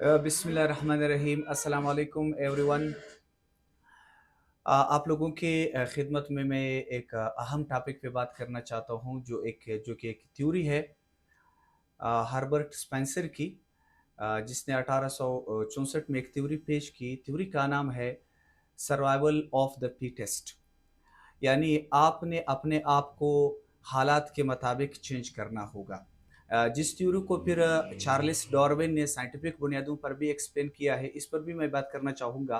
बिस्मिल्लाहिर्रहमानिर्रहीम अस्सलाम वालेकुम एवरीवन। आप लोगों के खिदमत में मैं एक अहम टॉपिक पे बात करना चाहता हूँ जो कि एक थ्योरी है हर्बर्ट स्पेंसर की, जिसने 1864 में एक थ्योरी पेश की। थ्योरी का नाम है सर्वाइवल ऑफ द फिटेस्ट। यानी आपने अपने आप को हालात के मुताबिक चेंज करना होगा। जिस थ्योरी को फिर चार्ल्स डार्विन ने साइंटिफिक बुनियादों पर भी एक्सप्लेन किया है, इस पर भी मैं बात करना चाहूँगा।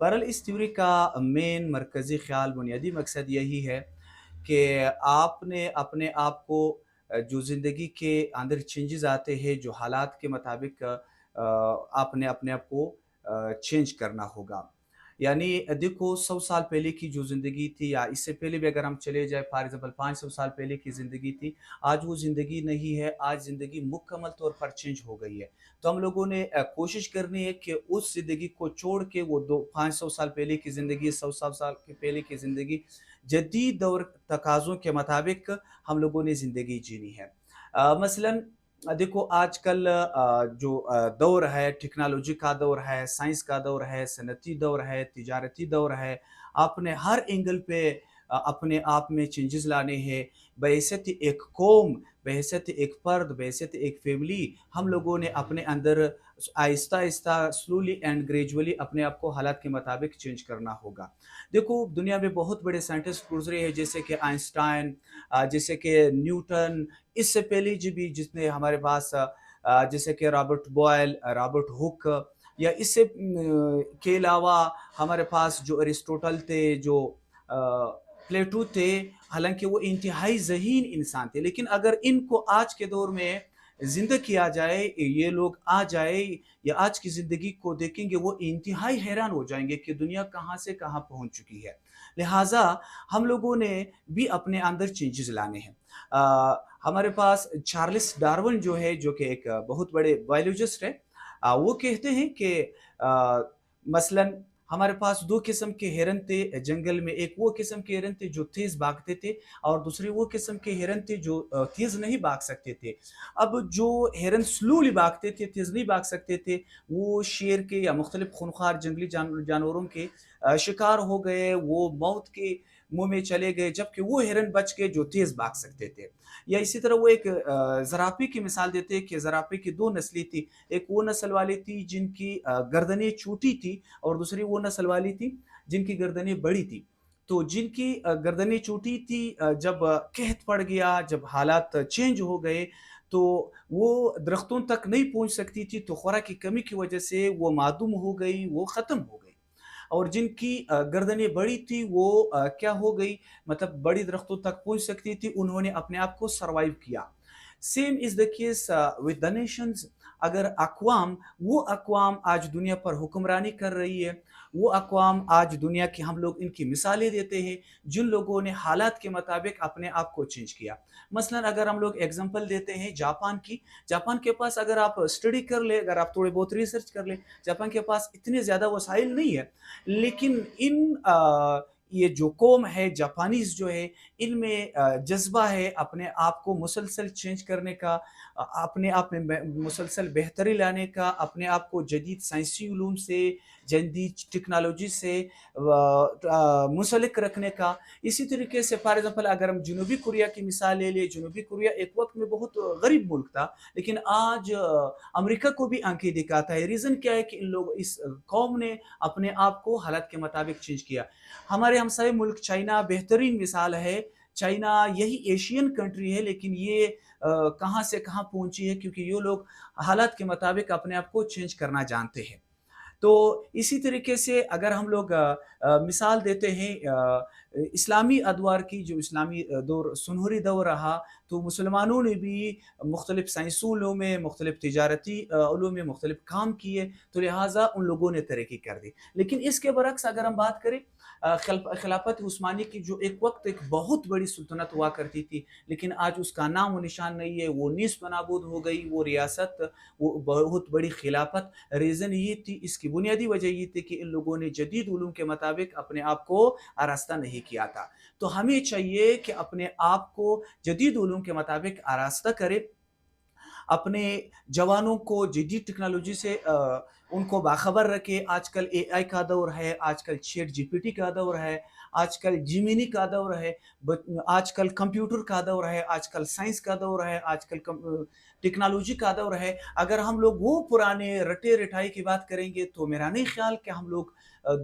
बहरहाल इस थ्योरी का मेन मरकज़ी ख़्याल, बुनियादी मकसद यही है कि आपने अपने आप को जो ज़िंदगी के अंदर चेंजेस आते हैं, जो हालात के मुताबिक आपने अपने आप को चेंज करना होगा। यानी देखो 100 साल पहले की जो ज़िंदगी थी, या इससे पहले भी अगर हम चले जाएँ, फॉर एग्ज़ाम्पल 500 साल पहले की ज़िंदगी थी, आज वो ज़िंदगी नहीं है, आज ज़िंदगी मुकम्मल तौर पर चेंज हो गई है। तो हम लोगों ने कोशिश करनी है कि उस ज़िंदगी को छोड़ के वो दो 500 साल पहले की ज़िंदगी, 100 साल के पहले की ज़िंदगी, जदीद दौर तकाज़ों के मुताबिक हम लोगों ने ज़िंदगी जीनी है। मसलन देखो आजकल जो दौर है, टेक्नोलॉजी का दौर है, साइंस का दौर है, सनअती दौर है, तिजारती दौर है। आपने हर एंगल पे अपने आप में चेंजेस लाने हैं। बहैसियत एक कौम, बहैसियत एक फ़र्द, बहैसियत एक फैमिली, हम लोगों ने अपने अंदर आहिस्ता-आहिस्ता, स्लोली एंड ग्रेजुअली अपने आप को हालात के मुताबिक चेंज करना होगा। देखो दुनिया में बहुत बड़े साइंटिस्ट गुज़रे हैं, जैसे कि आइंस्टाइन, जैसे कि न्यूटन, इससे पहले जी भी जितने हमारे पास जैसे कि रॉबर्ट बॉयल, रॉबर्ट हुक, या इससे के अलावा हमारे पास जो अरिस्टोटल थे, जो प्लेटो थे, हालांकि वो इंतहाई ज़हीन इंसान थे, लेकिन अगर इनको आज के दौर में जिंदा किया जाए, ये लोग आ जाए या आज की ज़िंदगी को देखेंगे, वो इंतहाई हैरान हो जाएंगे कि दुनिया कहाँ से कहाँ पहुँच चुकी है। लिहाजा हम लोगों ने भी अपने अंदर चेंजेस लाने हैं। हमारे पास चार्ल्स डार्विन जो है, जो कि एक बहुत बड़े बायोलॉजिस्ट है, वो कहते हैं कि अ, मसलन हमारे पास 2 किस्म के हिरन थे जंगल में। एक वो किस्म के हिरन थे जो तेज़ भागते थे, और दूसरे वो किस्म के हिरन थे जो तेज़ नहीं भाग सकते थे। अब जो हिरन स्लोली भागते थे, तेज़ नहीं भाग सकते थे, वो शेर के या मुख्तलिफ खूंखार जंगली जानवरों के शिकार हो गए, वो मौत के मुँह में चले गए, जबकि वो हिरन बच गए जो तेज़ भाग सकते थे। या इसी तरह वो एक ज़राफ़ी की मिसाल देते हैं कि ज़राफ़ी की 2 नस्लें थी। एक वो नस्ल वाली थी जिनकी गर्दनें छोटी थी, और दूसरी वो नस्ल वाली थी जिनकी गर्दनें बड़ी थी। तो जिनकी गर्दनें छोटी थी, जब कहत पड़ गया, जब हालात चेंज हो गए, तो वो दरख्तों तक नहीं पहुँच सकती थी, तो खुराक की कमी की वजह से वो मादूम हो गई, वो ख़त्म हो गई। और जिनकी गर्दनें बड़ी थी, वो क्या हो गई, मतलब बड़ी दरख्तों तक पहुँच सकती थी, उन्होंने अपने आप को सर्वाइव किया। Same is the case with the Nations. अगर अक़वाम, वो अक़वाम आज दुनिया पर हुक्मरानी कर रही है, वो अक़वाम आज दुनिया की, हम लोग इनकी मिसालें देते हैं, जिन लोगों ने हालात के मुताबिक अपने आप को चेंज किया। मसलन अगर हम लोग एग्ज़ाम्पल देते हैं जापान की, जापान के पास अगर आप स्टडी कर लें, अगर आप थोड़ी बहुत रिसर्च कर लें, जापान के पास इतने ज़्यादा वसाइल नहीं है, लेकिन ये जो कौम है जापानीज़ जो है, इनमें जज़्बा है अपने आप को मुसलसल चेंज करने का, अपने आप में मुसलसल बेहतरी लाने का, अपने आप को जदीद साइंसी उलूम से, जदीद टेक्नोलॉजी से मुंसलिक रखने का। इसी तरीके से फॉर एग्ज़ाम्पल अगर हम जनूबी कोरिया की मिसाल ले लें, जनूबी कोरिया एक वक़्त में बहुत गरीब मुल्क था, लेकिन आज अमेरिका को भी आँखें दिखाता है। रीज़न क्या है कि इन लोग, इस कौम ने अपने आप को हालात के मुताबिक चेंज किया। हमारे हमसाये मुल्क चाइना बेहतरीन मिसाल है। चाइना यही एशियन कंट्री है, लेकिन ये कहाँ से कहाँ पहुँची है, क्योंकि ये लोग हालात के मुताबिक अपने आप को चेंज करना जानते हैं। तो इसी तरीके से अगर हम लोग मिसाल देते हैं इस्लामी अदवार की, जो इस्लामी दौर सुनहरी दौर रहा, तो मुसलमानों ने भी मुख्तलिफ साइंसी उलूम में, मुख्तलिफ तिजारती उलूम में मुख्तलिफ काम किए, तो लिहाजा उन लोगों ने तरक्की कर दी। लेकिन इसके बरक्स अगर हम बात करें, खिलाफत उस्मानी की, जो एक वक्त एक बहुत बड़ी सुल्तनत हुआ करती थी, लेकिन आज उसका नाम व निशान नहीं है, वो नीस्त नाबूद हो गई, वो रियासत, वो बहुत बड़ी खिलाफत। रीज़न ये थी, इसकी बुनियादी वजह ये थी कि इन लोगों ने जदीद उलूम के मुताबिक अपने आप को आरास्ता नहीं किया था। तो हमें चाहिए कि अपने आप को जदीद उलूम के मुताबिक आरास्ता करें। अपने जवानों को जदीद टेक्नोलॉजी से उनको बाखबर रखे। आजकल एआई का दौर है, आजकल चैट जीपीटी का दौर है, आजकल जिमिनी का दौर है, आजकल कंप्यूटर का दौर है, आजकल साइंस का दौर है, आजकल टेक्नोलॉजी का दौर है। अगर हम लोग वो पुराने रटे रटाई की बात करेंगे तो मेरा नहीं ख्याल कि हम लोग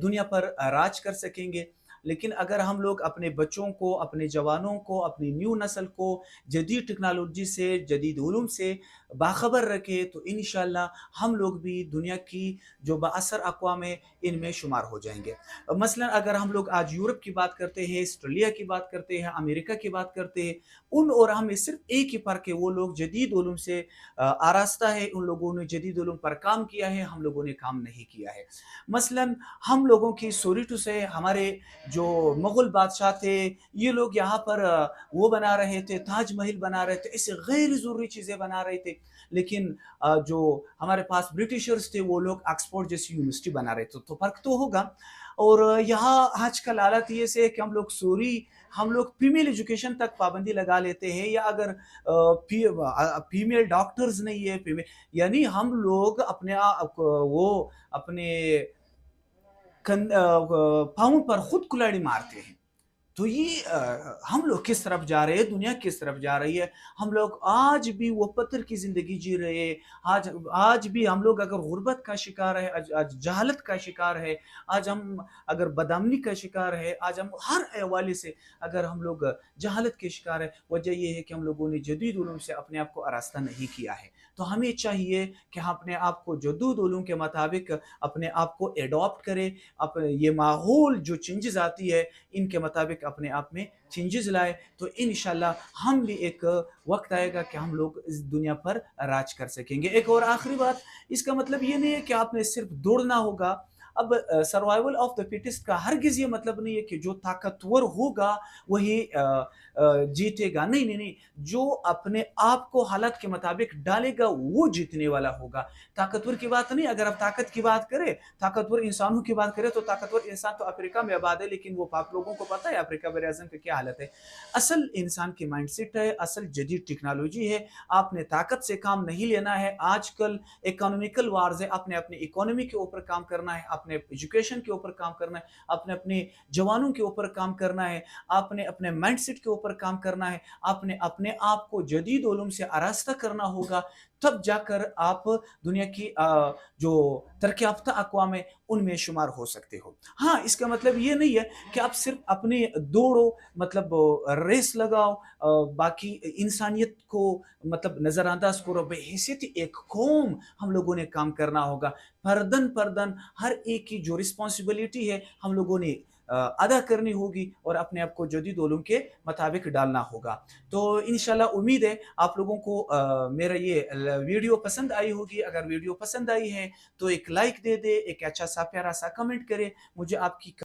दुनिया पर राज कर सकेंगे। लेकिन अगर हम लोग अपने बच्चों को, अपने जवानों को, अपनी न्यू नस्ल को जदीद टेक्नोलॉजी से, जदीद उलूम से बाखबर रखें तो इंशाल्लाह हम लोग भी दुनिया की जो बाअसर अक़वाम है इनमें शुमार हो जाएंगे। मसलन अगर हम लोग आज यूरोप की बात करते हैं, ऑस्ट्रेलिया की बात करते हैं, अमेरिका की बात करते हैं, उन और हमें सिर्फ एक ही फ़र्क है, वो लोग जदीद उलूम से आरास्ता है, उन लोगों ने जदीद उलूम पर काम किया है, हम लोगों ने काम नहीं किया है। मसलन हम लोगों की स्टोरी टू से हमारे जो मुग़ल बादशाह थे, ये लोग यहाँ पर वो बना रहे थे, ताजमहल बना रहे थे, ऐसे गैर ज़रूरी चीज़ें बना रहे थे। लेकिन जो हमारे पास ब्रिटिशर्स थे वो लोग ऑक्सफोर्ड जैसी यूनिवर्सिटी बना रहे थे, तो फ़र्क तो होगा। और यहाँ आजकल हालत ये से है कि हम लोग फीमेल एजुकेशन तक पाबंदी लगा लेते हैं, या अगर फीमेल डॉक्टर्स नहीं है, फीमेल यानी हम लोग अपने वो अपने पाँव पर खुद कुल्हाड़ी मारते हैं। तो ये हम लोग किस तरफ जा रहे हैं, दुनिया किस तरफ जा रही है। हम लोग आज भी वो पत्थर की ज़िंदगी जी रहे हैं। आज आज भी हम लोग अगर गुर्बत का शिकार है, आज जहालत का शिकार है, आज हम अगर बदअमनी का शिकार है, आज हम हर हवाले से अगर हम लोग जहालत के शिकार है, वजह ये है कि हम लोगों ने जदीद उलूम से अपने आप को आरास्ता नहीं किया है। तो हमें चाहिए कि हम अपने आप को जदीद उलूम के मुताबिक अपने आप को एडॉप्ट करें। ये माहौल जो चेंजेस आती है इनके मुताबिक अपने आप में चेंजेस लाए, तो इंशाल्लाह हम भी एक वक्त आएगा कि हम लोग इस दुनिया पर राज कर सकेंगे। एक और आखिरी बात, इसका मतलब ये नहीं है कि आपने सिर्फ दौड़ना होगा। अब सर्वाइवल ऑफ द फिटेस्ट का हरगिज़ ये मतलब नहीं है कि जो ताकतवर होगा वही जीतेगा। नहीं, नहीं, नहीं। जो अपने आप को हालात के मुताबिक डालेगा वो जीतने वाला होगा। ताकतवर की बात नहीं, अगर आप ताकत की बात करें, ताकतवर इंसानों की बात करें तो ताकतवर इंसान तो अफ्रीका में आबाद है, लेकिन वो आप लोगों को पता है अफ्रीका बरअज़म की क्या हालत है। असल इंसान की माइंडसेट है, असल जदीद टेक्नोलॉजी है। आपने ताकत से काम नहीं लेना है। आजकल इकोनॉमिकल वार्स है, आपने अपनी इकोनॉमी के ऊपर काम करना है, अपने एजुकेशन के ऊपर काम करना है, आपने अपने जवानों के ऊपर काम करना है, आपने अपने माइंडसेट के ऊपर काम करना है, आपने अपने आप को जदीद उलूम से आरास्ता करना होगा। तब जाकर आप दुनिया की जो तरक्की याफ्ता अक़वाम है उनमें शुमार हो सकते हो। हाँ, इसका मतलब ये नहीं है कि आप सिर्फ अपने दौड़ो, मतलब रेस लगाओ, बाकी इंसानियत को मतलब नज़रअंदाज करो। बहैसियत एक कौम हम लोगों ने काम करना होगा। फर्दन फर्दन हर एक की जो रिस्पॉन्सिबिलिटी है हम लोगों ने अदा करनी होगी और अपने आप को जदीद उलूम के मुताबिक डालना होगा। तो इंशाल्लाह उम्मीद है आप लोगों को मेरा ये वीडियो पसंद आई होगी। अगर वीडियो पसंद आई है तो एक लाइक दे दे, एक अच्छा सा प्यारा सा कमेंट करे। मुझे आपकी